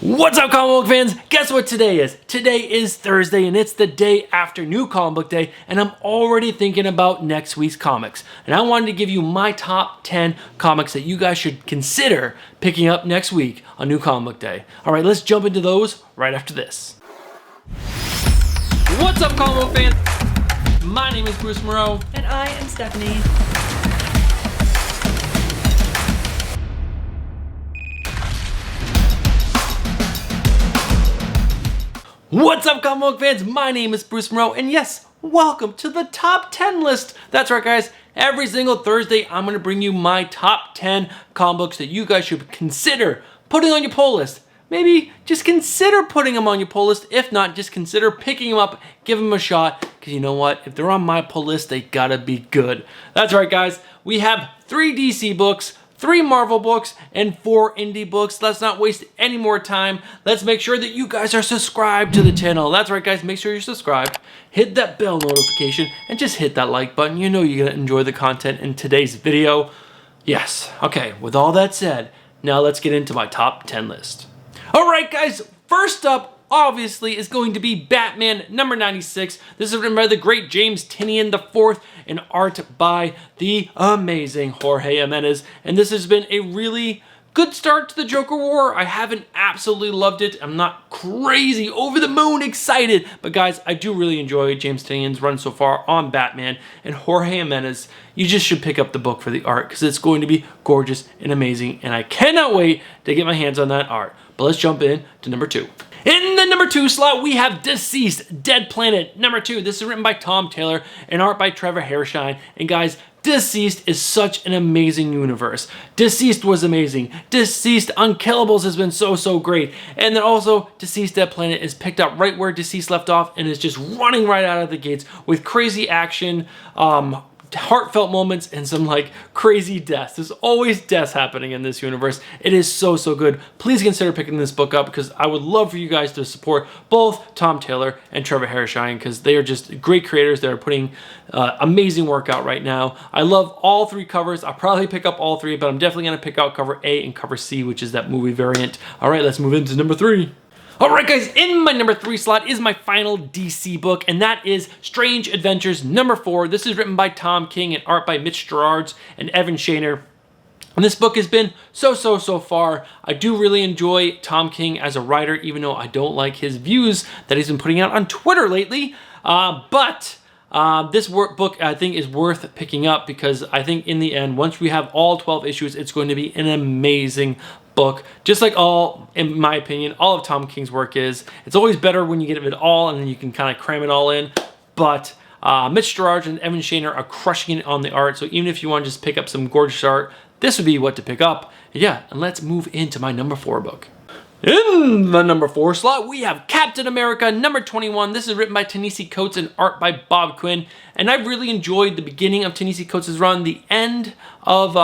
What's up, comic book fans? Guess what today is? Today is Thursday and it's the day after New Comic Book Day, and I'm already thinking about next week's comics. And I wanted to give you my top 10 comics that you guys should consider picking up next week on New Comic Book Day. Alright, let's jump into those right after this. What's up, comic book fans? My name is Bruce Moreau. And I am Stephanie. What's up, comic book fans? My name is Bruce Moreau, and yes, welcome to the top 10 list. That's right, guys. Every single Thursday, I'm going to bring you my top 10 comic books that you guys should consider putting on your pull list. Maybe just consider putting them on your pull list. If not, just consider picking them up, give them a shot, because you know what? If they're on my pull list, they gotta be good. That's right, guys. We have 3 DC books, 3 Marvel books, and 4 indie books. Let's not waste any more time. Let's make sure that you guys are subscribed to the channel. That's right, guys. Make sure you're subscribed. Hit that bell notification and just hit that like button. You know you're gonna enjoy the content in today's video. Yes. Okay, with all that said, now let's get into my top 10 list. All right, guys. First up, obviously, is going to be Batman number 96. This is written by the great James Tynion IV and art by the amazing Jorge Jimenez. And this has been a really good start to the Joker War. I haven't absolutely loved it. I'm not crazy over the moon excited. But guys, I do really enjoy James Tynion's run so far on Batman. And Jorge Jimenez, you just should pick up the book for the art because it's going to be gorgeous and amazing. And I cannot wait to get my hands on that art. But let's jump in to number 2. In the number 2 slot, we have Deceased, Dead Planet, number 2. This is written by Tom Taylor and art by Trevor Hershine. And guys, Deceased is such an amazing universe. Deceased was amazing. Deceased Unkillables has been so great. And then also, Deceased Dead Planet is picked up right where Deceased left off and is just running right out of the gates with crazy action, heartfelt moments, and some like crazy deaths. There's always deaths happening in this universe. It is so good. Please consider picking this book up because I would love for you guys to support both Tom Taylor and Trevor Hershine because they are just great creators that are putting amazing work out right now. I love all 3 covers. I'll probably pick up all 3, but I'm definitely going to pick out cover A and cover C, which is that movie variant. All right, let's move into number 3. Alright, guys, in my number 3 slot is my final DC book, and that is Strange Adventures number 4. This is written by Tom King and art by Mitch Gerads and Evan Shaner. And this book has been so far. I do really enjoy Tom King as a writer, even though I don't like his views that he's been putting out on Twitter lately. This book, I think, is worth picking up because I think in the end, once we have all 12 issues, it's going to be an amazing book. Just like in my opinion, all of Tom King's work is. It's always better when you get it all and then you can kind of cram it all in. But Mitch Gerads and Evan Shaner are crushing it on the art. So even if you want to just pick up some gorgeous art, this would be what to pick up. Yeah, and let's move into my number 4 book. In the number 4 slot, we have Captain America number 21. This is written by Ta-Nehisi Coates and art by Bob Quinn. And I really enjoyed the beginning of Ta-Nehisi Coates' run. The end of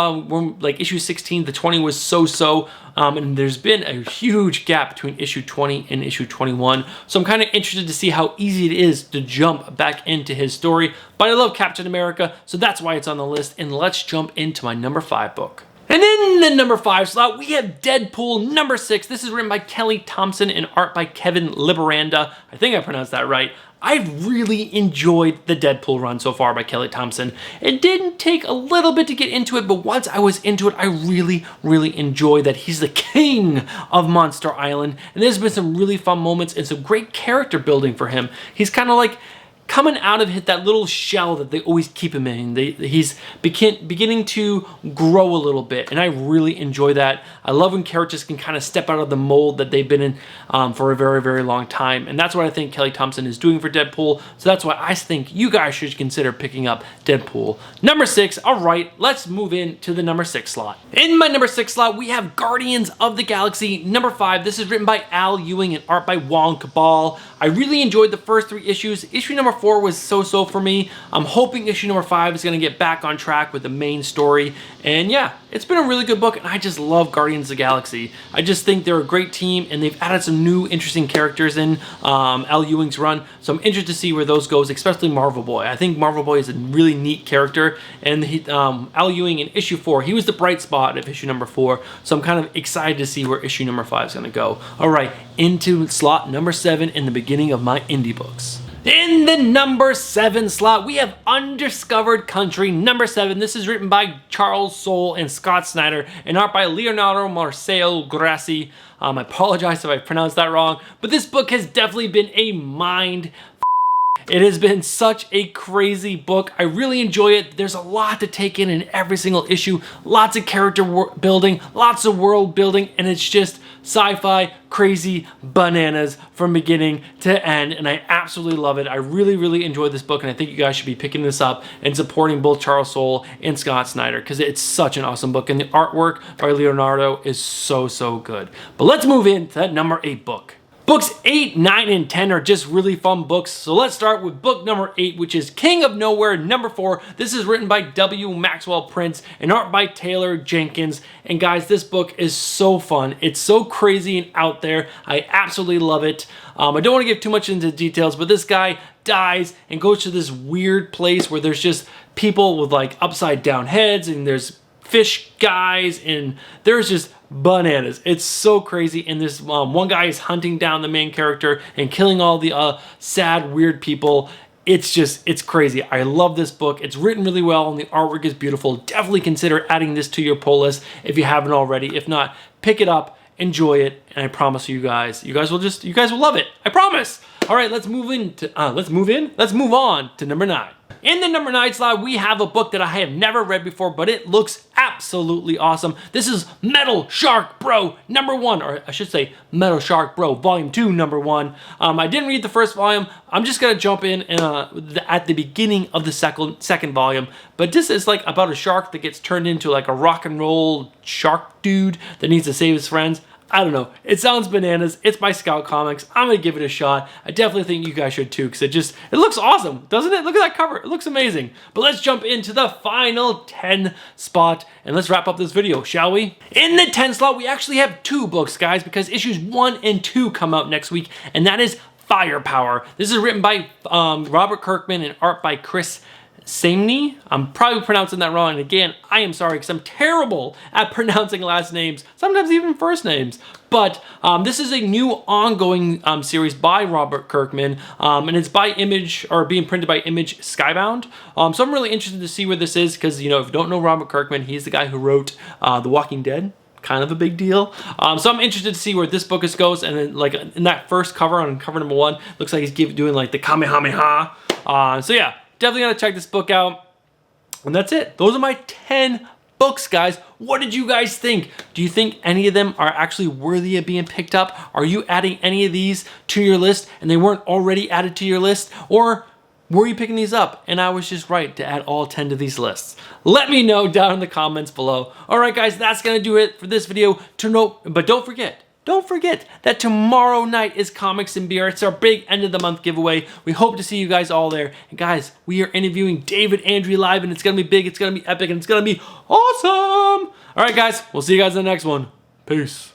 like issue 16, the 20 was so. And there's been a huge gap between issue 20 and issue 21. So I'm kind of interested to see how easy it is to jump back into his story. But I love Captain America, so that's why it's on the list. And let's jump into my number 5 book. And in the number 5 slot, we have Deadpool number 6. This is written by Kelly Thompson and art by Kevin Liberanda. I think I pronounced that right. I've really enjoyed the Deadpool run so far by Kelly Thompson. It didn't take a little bit to get into it, but once I was into it, I really enjoyed that he's the king of Monster Island. And there's been some really fun moments and some great character building for him. He's kind of like coming out of that little shell that they always keep him in. He's beginning to grow a little bit, and I really enjoy that. I love when characters can kind of step out of the mold that they've been in for a very long time, and that's what I think Kelly Thompson is doing for Deadpool, so that's why I think you guys should consider picking up Deadpool. Number 6, all right, let's move into the number 6 slot. In my number 6 slot, we have Guardians of the Galaxy number 5. This is written by Al Ewing and art by Juan Cabal. I really enjoyed the first 3 issues. Issue number 4 was so-so for me. I'm hoping issue number 5 is going to get back on track with the main story. And yeah, it's been a really good book, and I just love Guardians of the Galaxy. I just think they're a great team, and they've added some new interesting characters in Al Ewing's run. So I'm interested to see where those goes, especially Marvel Boy. I think Marvel Boy is a really neat character, and Al Ewing in issue 4, he was the bright spot of issue number 4. So I'm kind of excited to see where issue number 5 is going to go. All right, into slot number 7 in the beginning of my indie books. In the number 7 slot, we have Undiscovered Country, number 7. This is written by Charles Soule and Scott Snyder, and art by Leonardo Marcelo Grassi. I apologize if I pronounced that wrong, but this book has definitely been a mind. It has been such a crazy book. I really enjoy it. There's a lot to take in every single issue. Lots of character building, lots of world building, and it's just sci-fi, crazy bananas from beginning to end, and I absolutely love it. I really enjoy this book, and I think you guys should be picking this up and supporting both Charles Soule and Scott Snyder, because it's such an awesome book, and the artwork by Leonardo is so good. But let's move into that number 8 book. Books 8, 9, and 10 are just really fun books, so let's start with book number 8, which is King of Nowhere, number 4. This is written by W. Maxwell Prince and art by Taylor Jenkins. And guys, this book is so fun. It's so crazy and out there. I absolutely love it. I don't want to give too much into the details, but this guy dies and goes to this weird place where there's just people with like upside down heads, and there's fish guys, and there's just bananas. It's so crazy, and this one guy is hunting down the main character and killing all the sad, weird people. It's crazy. I love this book. It's written really well, and the artwork is beautiful. Definitely consider adding this to your pull list if you haven't already. If not, pick it up, enjoy it, and I promise you guys will love it. I promise. All right, let's move on to number 9. In the number 9 slot, we have a book that I have never read before, but it looks absolutely awesome. This is Metal Shark Bro, number 1, or I should say Metal Shark Bro, volume 2, number 1. I didn't read the first volume. I'm just gonna jump in at the beginning of the second volume. But this is like about a shark that gets turned into like a rock and roll shark dude that needs to save his friends. I don't know. It sounds bananas. It's by Scout Comics. I'm going to give it a shot. I definitely think you guys should too, because it looks awesome, doesn't it? Look at that cover. It looks amazing. But let's jump into the final 10 spot, and let's wrap up this video, shall we? In the 10 slot, we actually have 2 books, guys, because issues 1 and 2 come out next week, and that is Firepower. This is written by Robert Kirkman and art by Chris Samney. I'm probably pronouncing that wrong, and again, I am sorry because I'm terrible at pronouncing last names, sometimes even first names. But this is a new ongoing series by Robert Kirkman, and it's by Image, or being printed by Image Skybound. So I'm really interested to see where this is, because, you know, if you don't know Robert Kirkman, he's the guy who wrote The Walking Dead. Kind of a big deal. So I'm interested to see where this book goes, and then like in that first cover, on cover number 1, looks like he's doing like the Kamehameha. So yeah, definitely gotta check this book out. And that's it. Those are my 10 books, guys. What did you guys think? Do you think any of them are actually worthy of being picked up? Are you adding any of these to your list and they weren't already added to your list? Or were you picking these up and I was just right to add all 10 to these lists? Let me know down in the comments below. All right, guys, that's gonna do it for this video. But don't forget that tomorrow night is Comics and Beer. It's our big end of the month giveaway. We hope to see you guys all there. And guys, we are interviewing David Andrew live, and it's gonna be big, it's gonna be epic, and it's gonna be awesome. All right, guys, we'll see you guys in the next one. Peace.